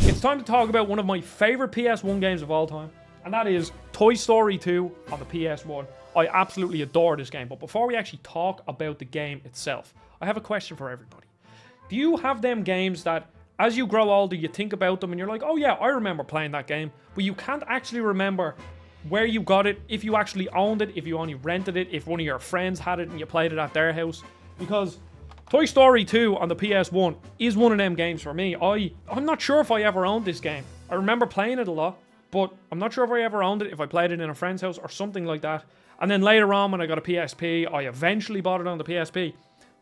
It's time to talk about one of my favorite PS1 games of all time, and that is Toy Story 2 on the PS1. I absolutely adore this game, but before we actually talk about the game itself, I have a question for everybody. Do you have them games that, as you grow older, you think about them and you're like, oh yeah, I remember playing that game, but you can't actually remember where you got it, if you actually owned it, if you only rented it, if one of your friends had it and you played it at their house? Because Toy Story 2 on the PS1 is one of them games for me. I'm not sure if I ever owned this game. I remember playing it a lot, but I'm not sure if I ever owned it, if I played it in a friend's house or something like that. And then later on, when I got a PSP, I eventually bought it on the PSP.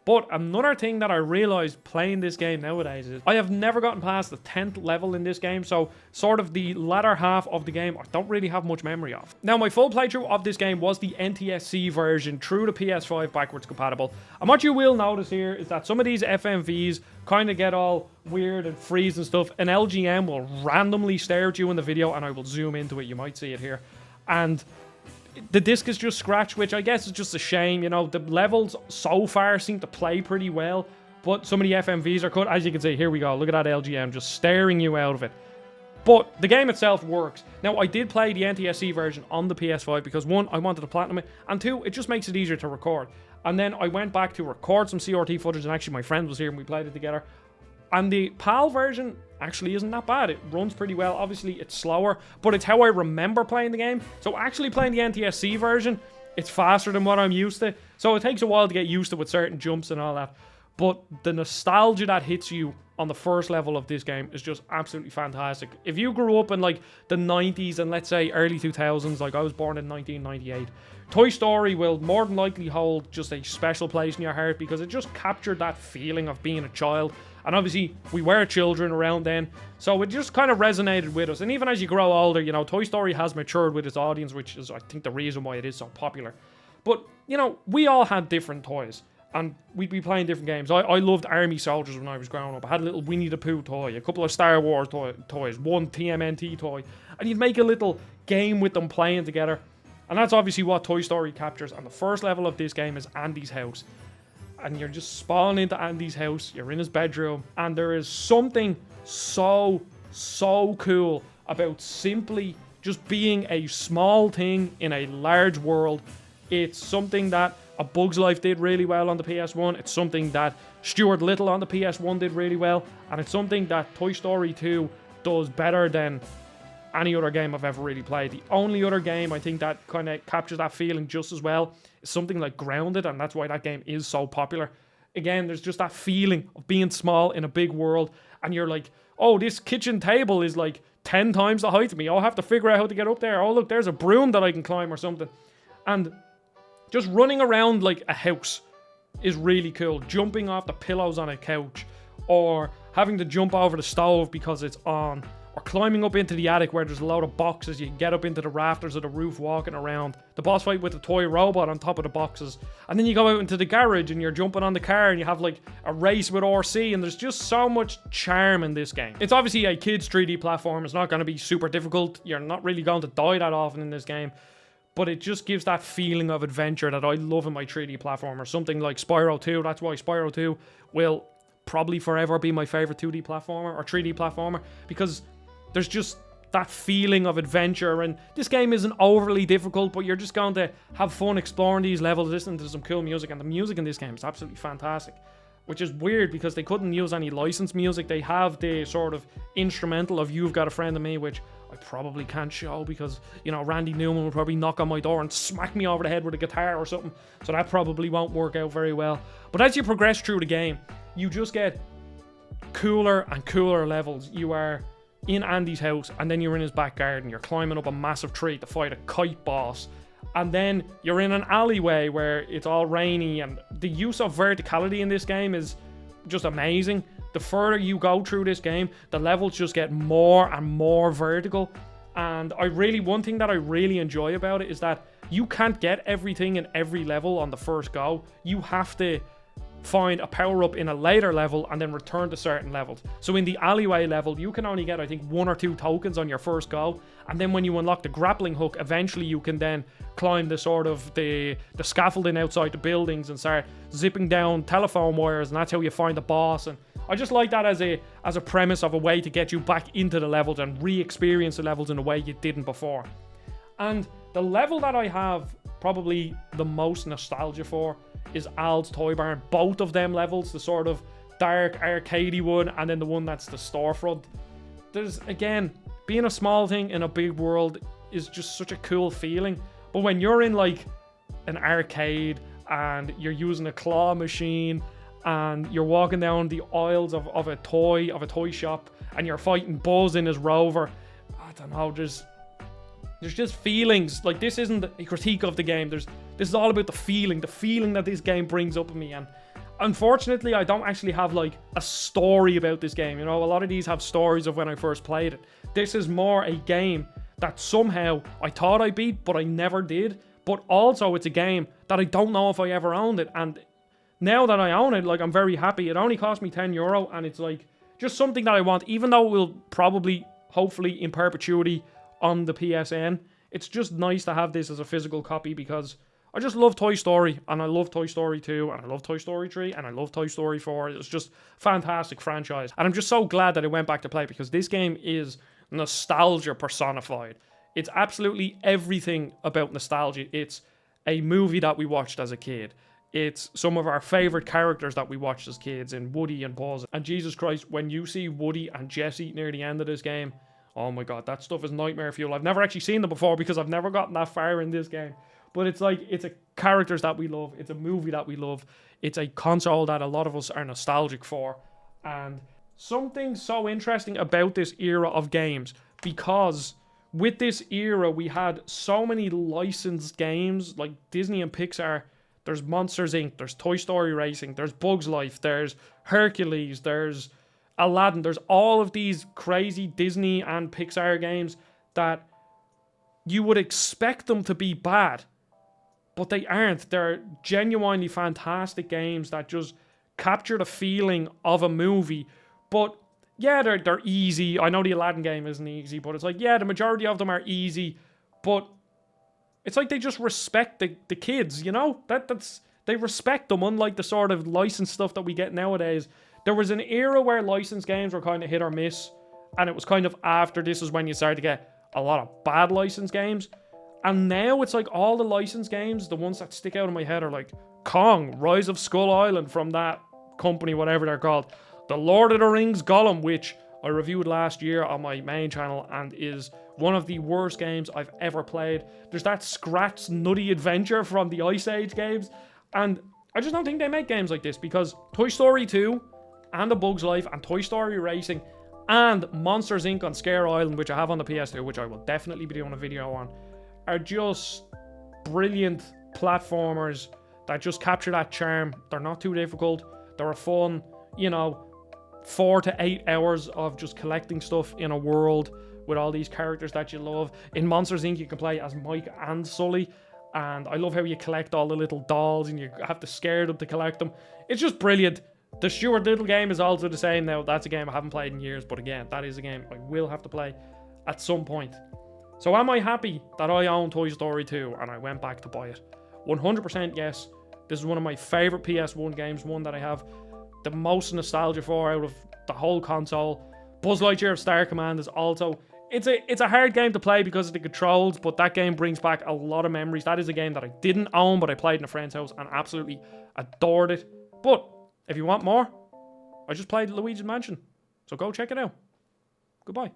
But another thing that I realized playing this game nowadays is I have never gotten past the 10th level in this game, so sort of the latter half of the game I don't really have much memory of. Now, my full playthrough of this game was the NTSC version through the PS5 backwards compatible. And what you will notice here is that some of these FMVs kind of get all weird and freeze and stuff. An LGM will randomly stare at you in the video, and I will zoom into it, you might see it here. And the disc is just scratched, which I guess is just a shame. You know, the levels so far seem to play pretty well, but some of the FMVs are cut. As you can see, here we go. Look at that LGM just staring you out of it. But the game itself works. Now, I did play the NTSC version on the PS5 because, one, I wanted to platinum it, and two, it just makes it easier to record. And then I went back to record some CRT footage, and actually my friend was here and we played it together. And the PAL version actually isn't that bad. It runs pretty well. Obviously, it's slower, but it's how I remember playing the game. So actually playing the NTSC version, it's faster than what I'm used to. So it takes a while to get used to with certain jumps and all that. But the nostalgia that hits you on the first level of this game is just absolutely fantastic. If you grew up in like the 90s and let's say early 2000s, like I was born in 1998, Toy Story will more than likely hold just a special place in your heart because it just captured that feeling of being a child. And obviously, we were children around then, so it just kind of resonated with us. And even as you grow older, you know, Toy Story has matured with its audience, which is, I think, the reason why it is so popular. But, you know, we all had different toys, and we'd be playing different games. I loved Army Soldiers when I was growing up. I had a little Winnie the Pooh toy, a couple of Star Wars toys, one TMNT toy, and you'd make a little game with them playing together. And that's obviously what Toy Story captures. And the first level of this game is Andy's house. And you're just spawning into Andy's house, you're in his bedroom, and there is something so cool about simply just being a small thing in a large world. It's something that A Bug's Life did really well on the PS1, it's something that Stuart Little on the PS1 did really well, and it's something that Toy Story 2 does better than any other game I've ever really played. The only other game I think that kind of captures that feeling just as well is something like Grounded, and that's why that game is so popular. Again, there's just that feeling of being small in a big world, and you're like, oh, this kitchen table is like 10 times the height of me. I'll have to figure out how to get up there. Oh, look, there's a broom that I can climb or something. And just running around like a house is really cool. Jumping off the pillows on a couch, or having to jump over the stove because it's on, or climbing up into the attic where there's a load of boxes. You can get up into the rafters of the roof walking around. The boss fight with the toy robot on top of the boxes. And then you go out into the garage and you're jumping on the car and you have like a race with RC, and there's just so much charm in this game. It's obviously a kid's 3D platform. It's not going to be super difficult. You're not really going to die that often in this game. But it just gives that feeling of adventure that I love in my 3D platformer. Something like Spyro 2. That's why Spyro 2 will probably forever be my favorite 2D platformer or 3D platformer, because there's just that feeling of adventure, and this game isn't overly difficult, but you're just going to have fun exploring these levels, listening to some cool music, and the music in this game is absolutely fantastic. Which is weird because they couldn't use any licensed music. They have the sort of instrumental of You've Got a Friend in Me, which I probably can't show because, you know, Randy Newman will probably knock on my door and smack me over the head with a guitar or something, so that probably won't work out very well. But as you progress through the game, you just get cooler and cooler levels. You are in Andy's house, and then you're in his back garden. You're climbing up a massive tree to fight a kite boss, and then you're in an alleyway where it's all rainy, and the use of verticality in this game is just amazing. The further you go through this game, the levels just get more and more vertical. And one thing that I really enjoy about it is that you can't get everything in every level on the first go. You have to find a power-up in a later level and then return to certain levels. So in the alleyway level, you can only get, I think, 1 or 2 tokens on your first go, and then when you unlock the grappling hook, eventually you can then climb the sort of the scaffolding outside the buildings and start zipping down telephone wires, and that's how you find the boss. And I just like that as a premise of a way to get you back into the levels and re-experience the levels in a way you didn't before. And the level that I have probably the most nostalgia for is Al's Toy Barn. Both of them levels, the sort of dark arcadey one and then the one that's the storefront. There's, again, being a small thing in a big world is just such a cool feeling. But when you're in like an arcade and you're using a claw machine and you're walking down the aisles of a toy shop and you're fighting Buzz in his rover, I don't know, there's just feelings. Like, this isn't a critique of the game. This is all about the feeling that this game brings up in me. And unfortunately, I don't actually have like a story about this game. You know, a lot of these have stories of when I first played it. This is more a game that somehow I thought I beat, but I never did. But also, it's a game that I don't know if I ever owned it. And now that I own it, like, I'm very happy. It only cost me €10, and it's like just something that I want, even though it will probably, hopefully, in perpetuity on the PSN. It's just nice to have this as a physical copy because I just love Toy Story, and I love Toy Story 2, and I love Toy Story 3, and I love Toy Story 4. It's just fantastic franchise. And I'm just so glad that I went back to play because this game is nostalgia personified. It's absolutely everything about nostalgia. It's a movie that we watched as a kid. It's some of our favorite characters that we watched as kids in Woody and Buzz. And Jesus Christ, when you see Woody and Jessie near the end of this game, oh my god, that stuff is nightmare fuel. I've never actually seen them before because I've never gotten that far in this game. But it's like, it's a characters that we love. It's a movie that we love. It's a console that a lot of us are nostalgic for. And something so interesting about this era of games, because with this era we had so many licensed games like Disney and Pixar. There's Monsters Inc., there's Toy Story Racing, there's Bugs Life, there's Hercules, there's Aladdin. There's all of these crazy Disney and Pixar games that you would expect them to be bad, but they aren't. They're genuinely fantastic games that just capture the feeling of a movie. But yeah, they're easy. I know the Aladdin game isn't easy, but it's like, yeah, the majority of them are easy, but it's like they just respect the kids, you know? They respect them, unlike the sort of licensed stuff that we get nowadays. There was an era where licensed games were kind of hit or miss, and it was kind of after this is when you started to get a lot of bad licensed games. And now it's like all the licensed games, the ones that stick out in my head are like Kong, Rise of Skull Island from that company, whatever they're called. The Lord of the Rings Gollum, which I reviewed last year on my main channel and is one of the worst games I've ever played. There's that Scratch Nutty Adventure from the Ice Age games. And I just don't think they make games like this, because Toy Story 2 and The Bug's Life and Toy Story Racing and Monsters Inc. on Scare Island, which I have on the PS2, which I will definitely be doing a video on, are just brilliant platformers that just capture that charm. They're not too difficult. They're a fun, 4 to 8 hours of just collecting stuff in a world with all these characters that you love. In Monsters Inc. you can play as Mike and Sully, and I love how you collect all the little dolls and you have to scare them to collect them. It's just brilliant. The Stuart Little game is also the same now. That's a game I haven't played in years, but again, that is a game I will have to play at some point. So am I happy that I own Toy Story 2 and I went back to buy it? 100% yes. This is one of my favourite PS1 games, one that I have the most nostalgia for out of the whole console. Buzz Lightyear Star Command is also... It's a hard game to play because of the controls, but that game brings back a lot of memories. That is a game that I didn't own, but I played in a friend's house and absolutely adored it. But if you want more, I just played Luigi's Mansion. So go check it out. Goodbye.